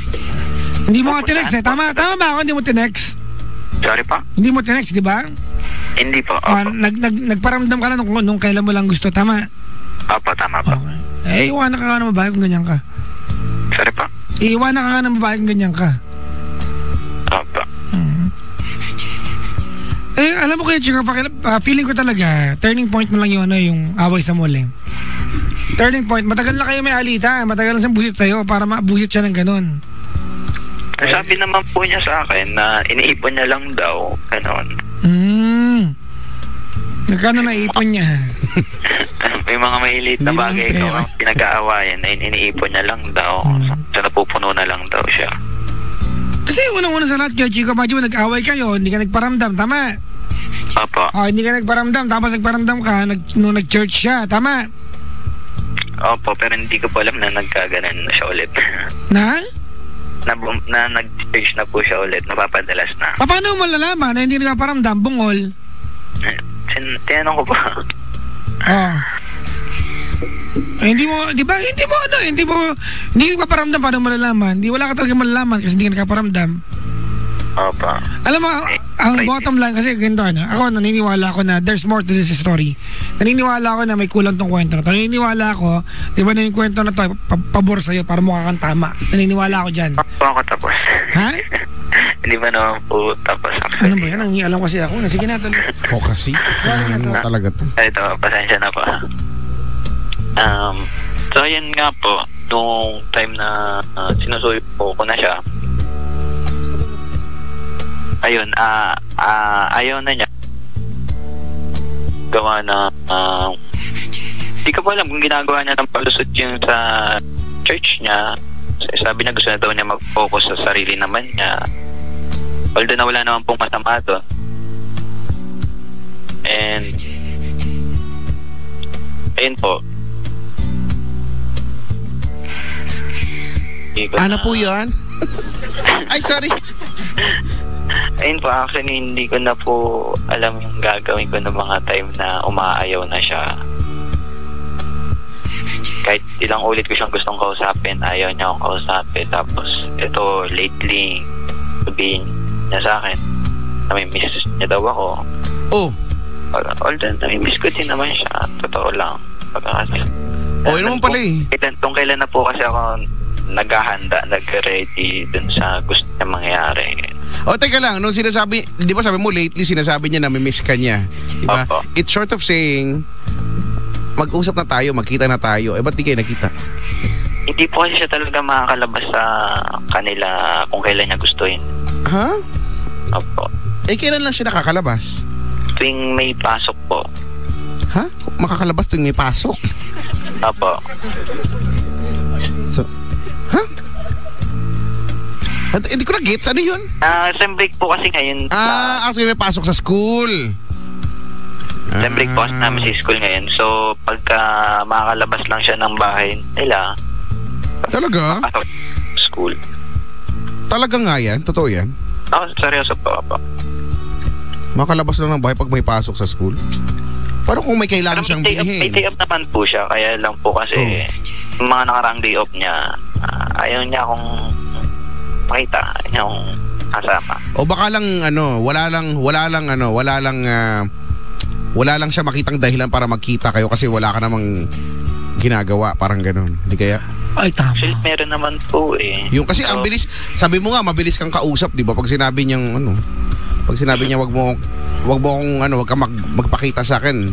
Hindi mo nga tinext eh. Tama ba ako? Hindi mo tinext? Sorry pa? Hindi mo tinext, di ba? Hindi po. Nagparamdam ka na nung kailan mo lang gusto. Tama? Opo, tama po. Okay. Iwanan ka nga ng babae kung ganyan ka. Sorry pa? Iwanan ka nga ng babae kung ganyan ka. Opo. alam mo kaya, Chico, feeling ko talaga, turning point mo lang yung, yung away sa mall eh. Turning point, matagal na kayo may alita, matagal na siyang buhit sa'yo para mabuhit siya ng ganun. Sabi naman po niya sa akin na iniipon niya lang daw, ganon. Nagkano naipon niya? May mga maliit na bagay ko pinag-aawayan ay iniipon niya lang daw. So napupuno na lang daw siya. Kasi unang-una sa lahat, Chico, medyo nag-away kayo, hindi ka nagparamdam, tama? Opo. Hindi ka nagparamdam, tapos nagparamdam ka nung nag-church siya, tama? Opo, pero hindi ko pa alam na nagkaganan na siya ulit. Na nag-church na po siya ulit, napapadalas na. Paano mo malalaman na hindi nagparamdam, bungol? Tinanong ko pa. Hindi mo nagpaparamdam, paano malalaman? Wala ka talaga malalaman kasi hindi ka nagpaparamdam. Opa. Alam mo, ang bottom line kasi ganito, ako naniniwala ako na there's more to this story. Naniniwala ako na may kulang tong kwento na to. Naniniwala ako, di ba na yung kwento na to, pabor sa'yo para mukha kang tama. Naniniwala ako dyan. Ako tapos. Ha? Hindi ba naman po tapos actually? Ano ba yan? Ang alam kasi ako. Sige na, tuloy. Kasi? Sorry na talaga to. Ito, pasensya na po. So, ayan nga po, nung time na sinusuyo ko na siya, ayun, ayaw na niya gawa na di ko pa alam kung ginagawa niya ng palusot yun sa church niya. Sabi niya gusto na daw niya mag-focus sa sarili naman niya, although na wala naman pong masama doon. And ayun po, ano po yun? Ay, sorry. Ayun po, actually hindi ko na po alam yung gagawin ko ng mga time na umaayaw na siya. Kahit ilang ulit ko siyang gustong kausapin, ayaw niya akong kausapin. Tapos ito lately, sabihin niya sa akin na may miss niya daw ako. Although nami-miss ko din naman siya, totoo lang. Yun naman pala eh. Kung kailan na po kasi ako naghahanda, nag-ready dun sa gusto niya mangyari. Teka lang, nung sinasabi, di ba sabi mo lately sinasabi niya na may miss ka niya, di ba? It's short of saying, mag-usap na tayo, magkita na tayo. Ba't di kayo nakita? Hindi po kasi siya talaga makakalabas sa kanila kung kailan niya gustuhin. Ha? Opo. Kailan lang siya nakakalabas? Tuwing may pasok po. Ha? Makakalabas tuwing may pasok? Opo. So, ha? Hindi ko na-gets. Ano yun? Sem break po kasi ngayon. Actually may pasok sa school. Sem break po kasi namin sa school ngayon. So, pagka makakalabas lang siya ng bahay nila. Talaga? Pasok school. Talaga nga yan? Totoo yan? Seryoso po. Makalabas lang ng bahay pag may pasok sa school? Paano kung may kailangan siyang bilhin? May day off naman po siya. Kaya lang po kasi mga nakaraang day off niya, ayaw niya akong makita, ayaw niya akong kasama. O baka lang wala lang siya makitang dahilan para magkita kayo kasi wala ka namang ginagawa, parang ganun. Hindi kaya? Ay, tama. Actually, meron naman po eh. Yung kasi ang bilis, sabi mo nga mabilis kang kausap, 'di ba? Pag sinabi niyang pag sinabi niya wag ka magpakita sa akin,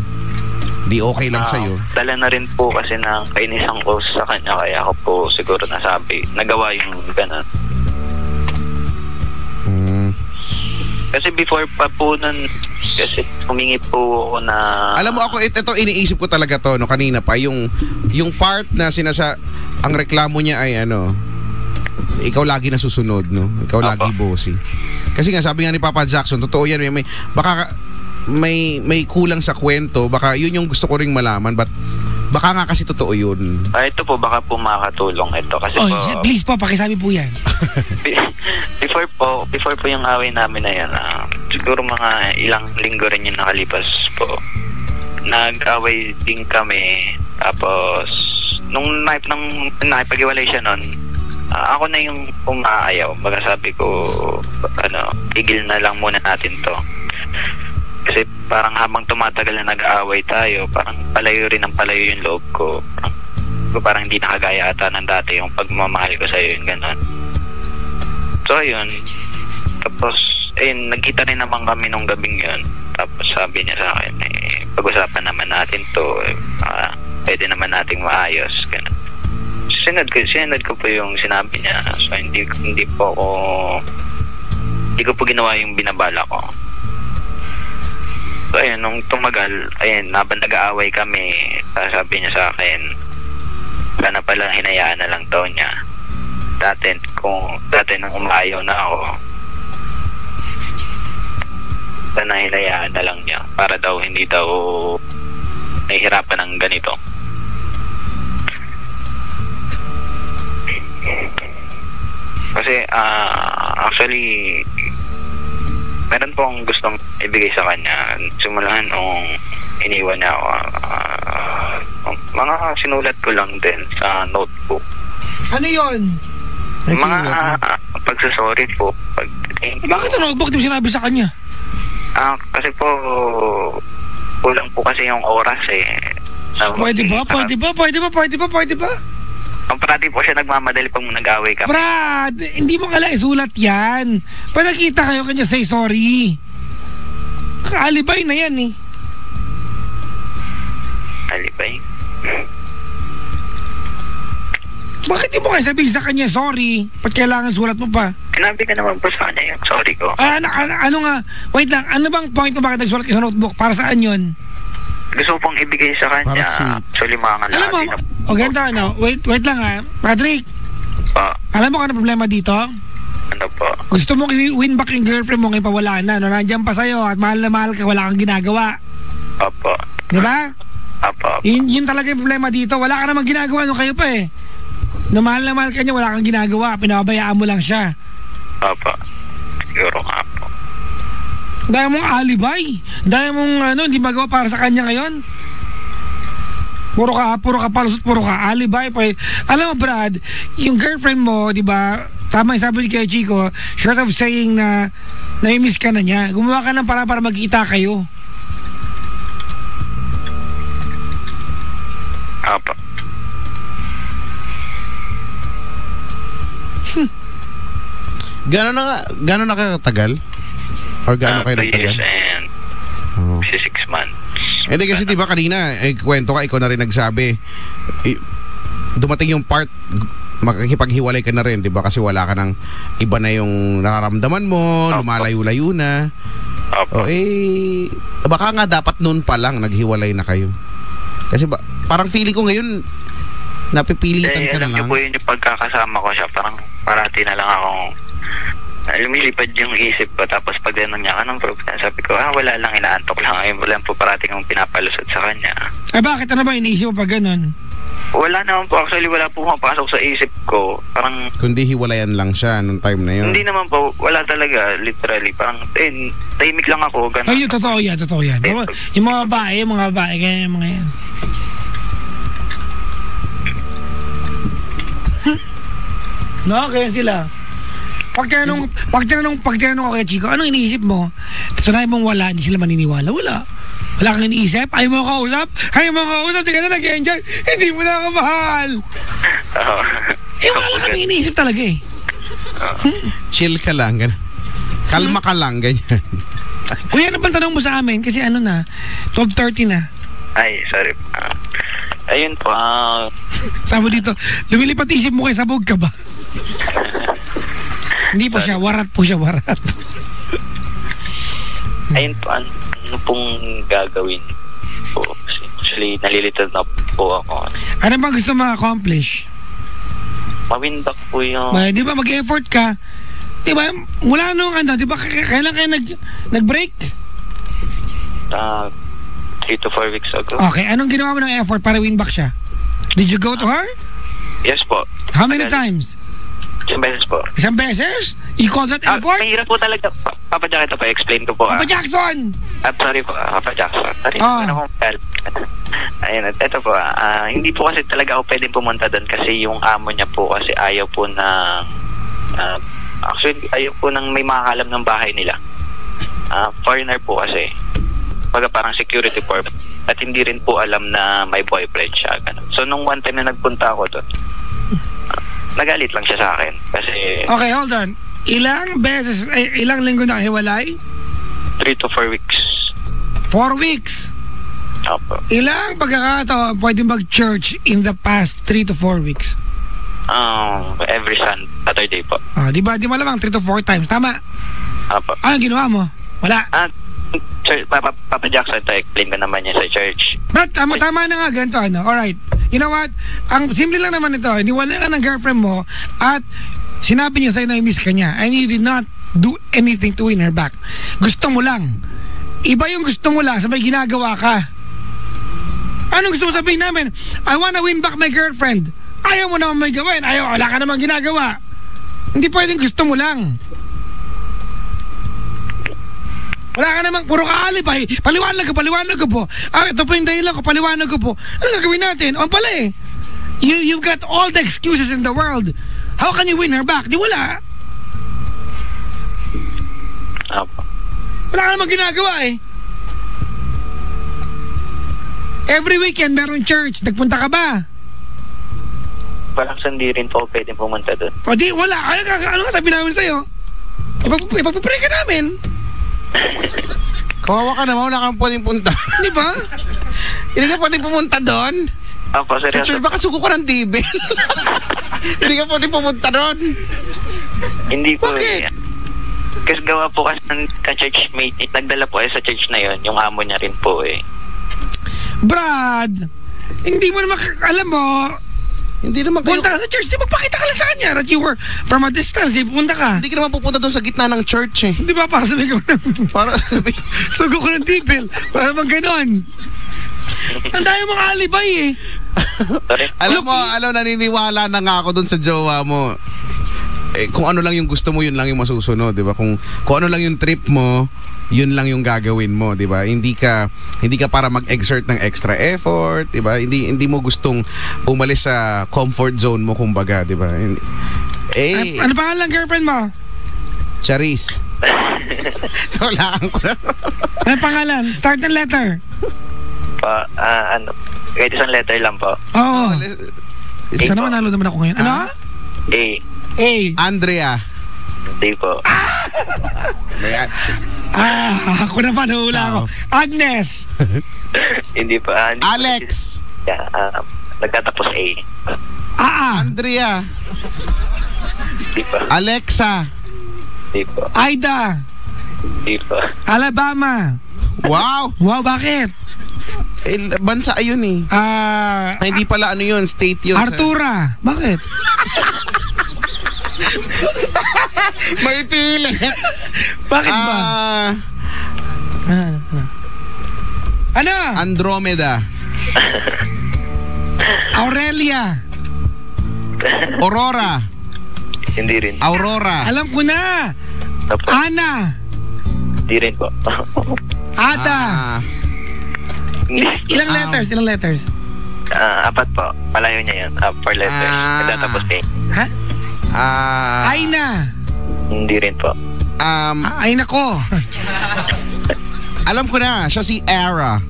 di okay lang sa'yo. Dala na rin po kasi ng kainisan ko sa kanya, kaya ako po siguro nagawa yung ganun. Kasi before pa po nun, kasi humingi po ako na... Alam mo ako, ito iniisip ko talaga to, kanina pa, yung part na ang reklamo niya ay ikaw lagi nasusunod, ikaw lagi bossy. Kasi nga sabi nga ni Papa Jackson, totoo yan, baka may kulang sa kwento, baka yun yung gusto ko ring malaman, but baka nga kasi totoo yun. Ito po, baka po makakatulong ito kasi please po, pakisabi po yan. before po yung away namin na yan, siguro mga ilang linggo rin yung nakalipas po, nag-away din kami. Tapos nung nakipag-iwalay siya nun, ako na yung umaayaw. Baga sabi ko, tigil na lang muna natin to. Kasi parang habang tumatagal na nag-aaway tayo, parang palayo rin ang palayo yung loob ko. Parang hindi nakagaya ata ng dati yung pagmamahal ko sa'yo, yung gano'n. So ayun, tapos ayun, nagkita rin naman kami nung gabing yun. Tapos sabi niya sa akin, pag-usapan naman natin to, pwede naman nating maayos. Ganun. Sinunod ko po yung sinabi niya. So, hindi ko po ginawa yung binabala ko. So, ayun, nung tumagal, ayun, habang nag-aaway kami, sabi niya sa akin, sana pala hinayaan na lang daw niya. Dati nung umaayaw na ako, sana hinayaan na lang niya para daw hindi daw nahihirapan ng ganito. Kasi actually meron pong gustong ibigay sa kanya simulan nung iniwan niya ako. Mga sinulat ko lang din sa notebook. Ano yun? Mga pagsasorry po. Bakit ang notebook di mo sinabi sa kanya? Kasi po kulang po kasi yung oras Pwede ba? Ang parati po siya nagmamadali pag nag-away ka. Brad, hindi mo kailangan isulat yan. Pag nakita kayo kanya say sorry. Alibay na yan eh. Alibay? Bakit di mo kayo sabihin sa kanya sorry? Ba't kailangan sulat mo pa? Sinabi ka naman po sa kanya yung sorry ko. Ano nga? Wait lang, ano bang point mo bakit nagsulat ka sa notebook? Para saan yun? Gusto pong ibigay sa kanya. Actually, mga alam mo, ganito ano? Wait lang ha. Patrick, alam mo ka na problema dito? Ano po? Gusto mong i-win back yung girlfriend mo ngayon pa wala na. No? Nandiyan pa sa'yo at mahal na mahal ka, wala kang ginagawa. Opo. Di ba? Opo. Yun talaga yung problema dito. Wala ka namang ginagawa nung kayo pa eh. No, mahal na mahal ka niya, wala kang ginagawa. Pinababayaan mo lang siya. Opo. Siguro nga po. Dahil mong alibay. Dahil mong hindi magawa para sa kanya ngayon. Puro ka palusot, puro ka alibay. Alam mo Brad, yung girlfriend mo, di ba, tama yung sabi ni kay Chico, short of saying na nai-miss ka na niya, gumawa ka ng para magkita kayo. Opo. Gano'n na katagal? Or gaano kayo nagtagal? 2 years and 6 months. Hindi kasi diba kanina, kwento ka, ikaw na rin nagsabi, dumating yung part, makikipaghiwalay ka na rin, diba? Kasi wala ka ng iba na yung nararamdaman mo, lumalayo-layo na. Opo. Baka nga dapat noon pa lang naghiwalay na kayo. Kasi parang feeling ko ngayon, napipilitan ka na lang. Alam niyo po yun yung pagkakasama ko siya, parang parati na lang akong lumilipad yung isip ko, tapos pag gano'n niya, anong problema? Sabi ko, wala lang, inaantok lang. Ayun, wala po parating akong pinapalusot sa kanya. Bakit? Ano ba iniisip mo pag gano'n? Wala naman po, actually wala po mapasok sa isip ko. Parang kundi hiwalayan lang siya nung time na yun. Hindi naman po, wala talaga, literally. Parang, tahimik lang ako, gano'n. Ay, totoo yan. Yung mga babae, kaya yung mga yan. No, kaya sila. Pag tinanong ako kay Chico, anong iniisip mo? Sanayin mong wala, hindi sila maniniwala. Wala kang iniisip? Ayaw mo kausap? Di ka na nag-enjoy? Hindi mo na ako mahal. Wala lang kami iniisip talaga eh. Chill ka lang, ganun. Kalma ka lang, ganyan. Kuya, ano bang tanong mo sa amin? Kasi 12:30 na. Ay, sorry. Ayun po, Sabi dito, lumilipat isip mo kay sabog ka ba? Hindi po siya, warat po siya. Ayun po, ano pong gagawin po? Actually, nalilito na po ako. Ano bang gusto ma-accomplish? Mawin back po yung... Di ba mag-effort ka? Di ba, mula nung di ba kailan kayo nag-break? 3 to 4 weeks ago. Okay, anong ginawa mo ng effort para win back siya? Did you go to her? Yes po. How many times? 1 beses po. 1 beses? You call that effort? Mahirap po talaga. Papa Jack, ito pa, explain ko po. Papa Jackson! Sorry po, Papa Jackson. Sorry, ayun, ito po, hindi po kasi talaga ako pwedeng pumunta doon kasi yung amo niya po kasi ayaw po ng actually, ayaw po ng may makakalam ng bahay nila. Foreigner po kasi. Parang security purpose. At hindi rin po alam na may boyfriend siya. Ganun. So, nung one time na nagpunta ako doon, nagalit lang siya sa akin. Kasi... Okay, hold on. Ilang beses, ilang linggo na hiwalay? 3 to 4 weeks. 4 weeks. Opo. Ilang pagkakataon pwede mag-church in the past 3 to 4 weeks? Every Saturday po. Di ba? Di malamang 3 to 4 times. Tama? Opo. Ano ginawa mo? Wala. Papa Jackson, to explain ko naman niya sa church. But tama na nga ganito, ano? Alright. You know what? Ang simple lang naman ito. Niwala ka ng girlfriend mo at sinabi niya sa'yo na i-miss ka niya and you did not do anything to win her back. Gusto mo lang. Iba yung gusto mo lang sa may ginagawa ka. Anong gusto mo sabihin namin? I wanna win back my girlfriend. Ayaw mo naman may gawin. Wala ka naman ginagawa. Hindi pwedeng gusto mo lang. Wala ka naman, puro ka alibay. Paliwanag ko po. Ito po yung dahilan ko, paliwanag ko po. Ano gagawin natin? Pala eh. You've got all the excuses in the world. How can you win her back? Di wala. Wala ka naman ginagawa eh. Every weekend meron church. Nagpunta ka ba? Walang sandi rin po pwedeng pumunta doon. O di, wala. Ano ka sabi namin sa'yo? Ipagpapray ka namin. Kawawa ka naman, wala kang pwedeng punta. Di ba? Hindi ka pwedeng pumunta doon. Opo, Sa seryoso. church, baka suko ka ng tibel. Hindi ka pwedeng pumunta doon. Hindi po. Bakit? Kasi gawa po kasi ng ka-churchmate. Nagdala po sa church na yon. Yung amo niya rin po eh. Brad, hindi mo naman, alam mo, Hindi naman kayo... punta ka sa church, di magpakita ka lang sa kanya that you were from a distance, di pupunta ka. Hindi ka naman pupunta doon sa gitna ng church eh. Di ba, para sabi ko Para sugo ko ng tipil, para bang ganon. Ang dami mga alibay eh. Sorry. alam, naniniwala na nga ako doon sa jowa mo. Kung ano lang yung gusto mo, yun lang yung masusunod, di ba? Kung ano lang yung trip mo, yun lang yung gagawin mo, di ba? Hindi ka para mag-exert ng extra effort, di ba? Hindi mo gustong umalis sa comfort zone mo, kumbaga, di ba? Ano pangalan girlfriend mo? Charis. Wala ko na. Ano pangalan? Start ng letter. Kahit isang letter lang po. Oo. Isa Sana manalo naman ako ngayon. Ano? A. Andrea. Hindi po. Ayan. Ako naman, hula ako. Agnes. Hindi po. Alex. Nagtatapos A. Andrea. Hindi po. Alexa. Hindi po. Aida. Hindi po. Alabama. Wow. Wow, bakit? Bansa ayun eh. Hindi pala ano yun, state yun. Artura. Bakit? May pilit. Bakit ba? Ano? Andromeda. Aurelia. Aurora. Hindi rin. Aurora. Alam ko na. Opo. Ana. Hindi rin po. Ada. Ilang letters? Ilang letters? 4 po. Palayo niya yun. 4 letters. Nagtatapos A. Ha? Aina. Hindi rin po. Aina ko. Alam ko na, siya si Era.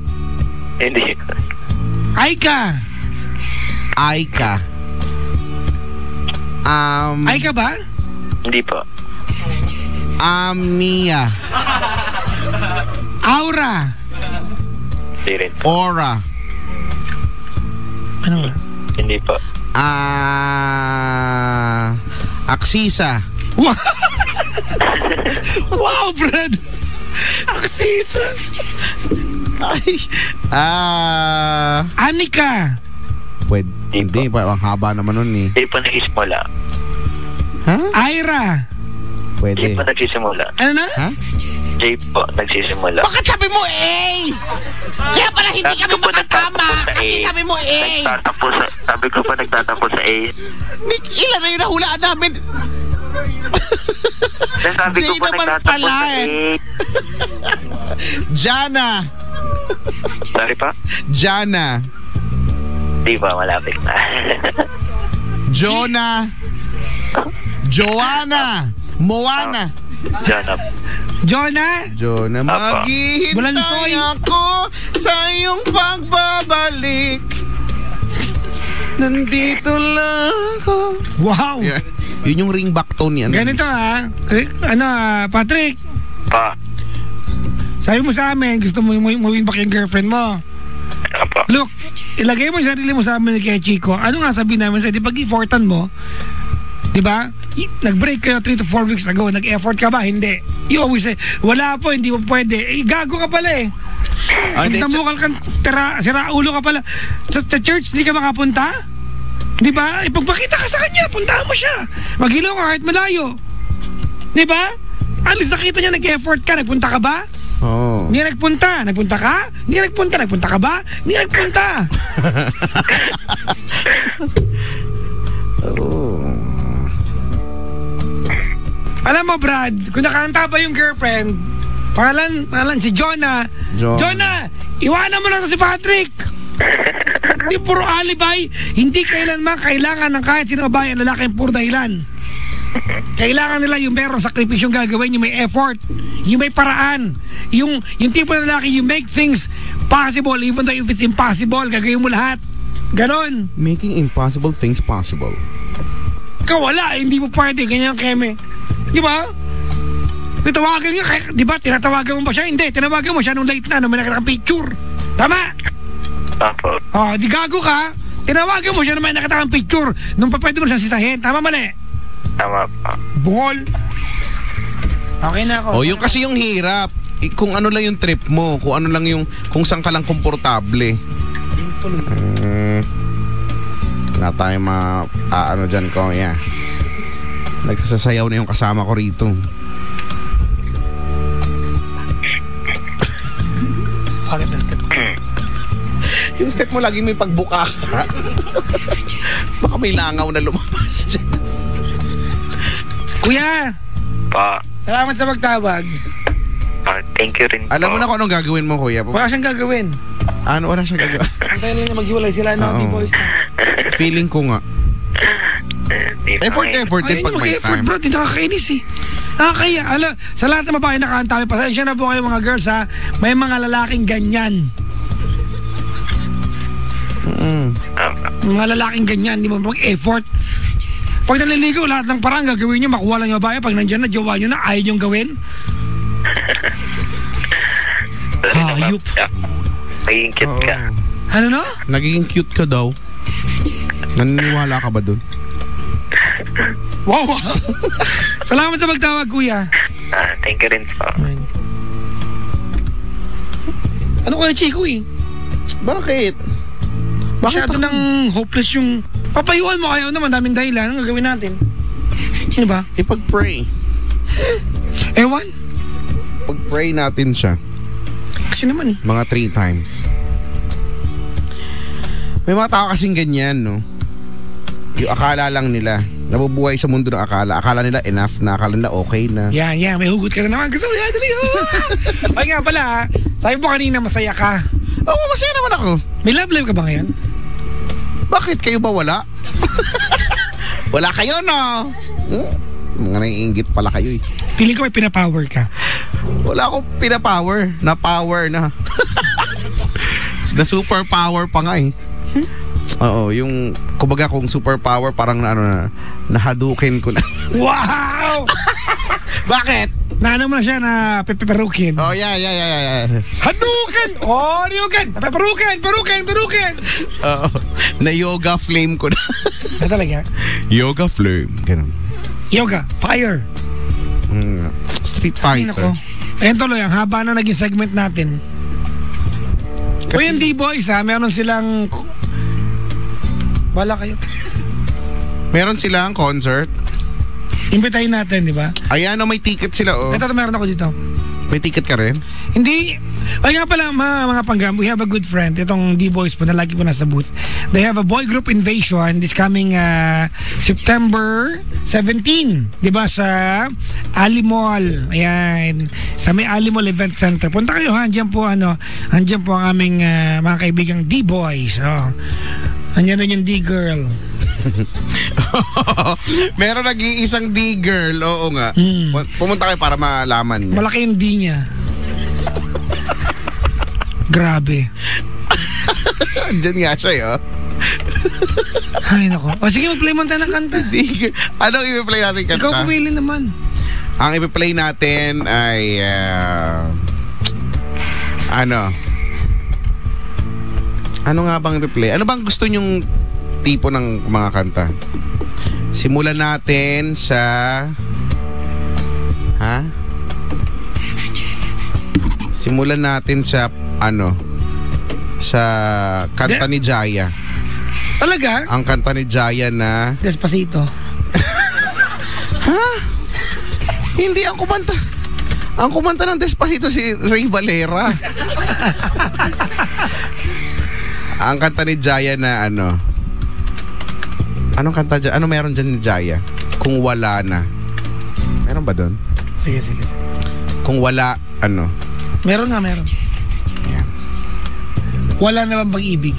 Hindi. Aika. Aika. Aika ba? Hindi po. Mia. Aura. Hindi rin po. Aura. Ano ba? Hindi po. Aksisa. Wow, wow Brad. Aksisa. Ay. Anika. Pwede. Hindi, parang haba naman nun eh. Hindi po nagsisimula. Ha? Aira. J Pwede. po nagsisimula. Ano na? Ha? J po nagsisimula. Bakit sabi mo eh? Kaya pala hindi kami makatama. Kasi sabi mo eh. Sabi ko pa nagtatapos sa A. Ilan na yung nahulaan namin? Sabi ko J pa naman nagtatapos pala sa A. Jana. Sorry pa? Jana. Di ba, malapit na. Jonah. Joanna. Moana. Jonah. Jonah, Apa. maghihintay ako sa iyong pagbabalik. Nandito lang ako. Wow. Yan. Yun yung ring back tone yan. Ganito Patrick. Pa. Sabi mo sa amin, gusto mo win back yung girlfriend mo. Apa. Look, ilagay mo yung sarili mo sa amin kay Chico. Ano nga sabi namin sa'yo? Di pag effortan mo, di ba? Nag-break kayo 3 to 4 weeks ago. Nag-effort ka ba? Hindi. You always say, wala po, hindi mo pwede. Gago ka pala eh. Namukal kang sira ulo ka pala. Sa church, di ka makapunta? Di ba? Ipagpakita ka sa kanya, puntahan mo siya. Maghilaw ka kahit malayo. Di ba? Alis nakita niya nag-effort ka, nagpunta ka ba? Oh. Hindi nagpunta. Nagpunta ka? Hindi nagpunta. Nagpunta ka ba? Hindi nagpunta. Oh. Alam mo, Brad, kung nakanta ba yung girlfriend, pangalan si Jonah. Jonah, iwanan mo na to si Patrick. Hindi puro alibay. Hindi kailanman kailangan ng kahit sino babae ang lalaki puro dahilan. Kailangan nila yung merong sakripisyong gagawin, yung may effort, yung may paraan, yung tipo ng lalaki, you make things possible even though if it's impossible, gagawin mo lahat. Ganon. Making impossible things possible. Ikaw wala, hindi mo pwede, ganyan keme. Di ba? Tinawagan niya, di ba? Tinatawagan mo ba siya? Hindi, tinawagan mo siya nung late na, nung may nakatang picture. Tama? Apo. Di gago ka. Tinawagan mo siya nung may nakatang picture nung pwede mo siyang sitahin. Tama mali? Tama pa. Bungol. Okay na ako. Yung kasi yung hirap. Kung ano lang yung trip mo, kung ano lang yung, kung saan ka lang komportable. Wala tayong ano dyan ko, yeah. Nagsasayaw na yung kasama ko rito. Bakit na step ko? Yung step mo laging may pagbuka ka. Baka may langaw na lumabas dyan. Kuya, Pa. salamat sa pagtawag. Thank you rin po. Alam mo na kung anong gagawin mo, kuya. Wala siyang gagawin. Ano, wala siyang gagawin. Antayin lang niya maghiwalay sila Oo. boys na. Feeling ko nga. Effort din pag may Effort time. bro, di nakakainis eh. Nakakaya, sa lahat ng babae nakakantami, pasensya na po kayo mga girls ha, may mga lalaking ganyan. Mga lalaking ganyan, di mo mag-effort. Pag naliligo, lahat ng parang gagawin nyo, makuha lang yung babae. Pag nandiyan na, jowa nyo na, ayaw nyo gawin. Hayop. Magiging cute ka. Ano no? Nagiging cute ka daw. Naniniwala ka ba dun? Wow. Salamat sa pagtawag, kuya. Thank you rin po. Ano kaya, Chico eh? Bakit? Masyado nang hopeless yung... Papayuan mo kayo naman, daming dahilan. Ang gagawin natin? Ano ba? Ipag-pray. Ewan? Pag-pray natin siya. Kasi naman eh. Mga 3 times. May mga tao kasing ganyan, no? Yung akala lang nila. Nabubuhay sa mundo ng akala. Akala nila enough na. Akala nila okay na. Yan. May hugot ka na naman. Gusto mo yan, dali. Ay nga pala, sabi mo kanina masaya ka. Oo, masaya naman ako. May love life ka ba ngayon? Bakit? Kayo ba wala? Wala kayo, no? Mga naiinggit pala kayo eh. Feeling ko may pinapower ka. Wala akong pinapower. Na-power na. Na superpower pa nga eh. Oo, yung kumbaga kung superpower parang nahadukin ko na. Wow! Bakit? Naano mo na siya na peperukin. Oh, yeah. Hadukin! Oh, Hadukin! Peperukin! Oo. Na yoga flame ko na. Ano talaga? Yoga flame. Ganun. Yoga, fire. Street Ay, Fighter. nako. Ayun tuloy, ang haba na naging segment natin. O yung D-Boys ha, meron silang... Wala kayo. Meron silang concert. Imbitahin natin, di ba? Ayan, may ticket sila, oh. Ito, meron ako dito. May ticket ka rin? Hindi. Ay nga pala, mga panggam, we have a good friend. Itong D-Boys po na lagi po nasa booth. They have a boy group invasion this coming September 17. Di ba? Sa Ali Mall. Ayan. Sa may Ali Mall Event Center. Punta kayo ha. Andiyan po ang aming mga kaibigang D-Boys. Oh. Andiyan na yung D-Girl. Meron nag-iisang D-girl. Oo nga. Pumunta kayo para malaman niya. Malaki yung D niya. Grabe. Diyan nga siya, oh. Ay, nako. O sige, mag-play mo tayo ng kanta. Anong i-play natin kanta? Ikaw pumili naman. Ang i-play natin ay ano nga bang i-play? Ano bang gusto nyong tipo ng mga kanta? Simulan natin sa Simulan natin sa sa kanta ni Jaya. Talaga? Ang kanta ni Jaya na Despacito. Hindi ang kumanta. Ang kumanta ng Despacito si Ray Valera. Ang kanta ni Jaya na Anong kanta dyan? Ano meron dyan ni Jaya? Kung wala na. Meron ba doon? Sige. Kung wala, Meron. Ayan. Wala na bang pag-ibig?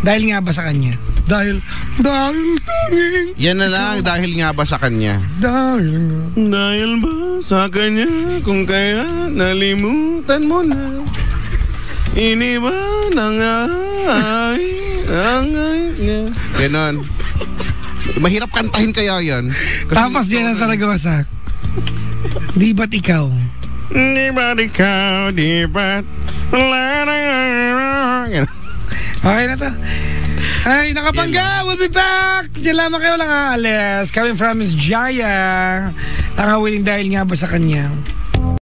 Dahil nga ba sa kanya? Dahil tanging. Yan na lang, dahil nga ba sa kanya? Dahil ba sa kanya, kung kaya nalimutan mo na, iniwan ang niya. Ganon. Mahirap kantahin kaya yan. Tapas dyan ang Saragosa. Di ba't ikaw? Di ba't ikaw, di ba't Okay na to. Ay, nakapangga, we'll be back. Diyan lamang kayo lang aalis. Coming from Miss Jaya. Ang willing dahil nga ba sa kanya?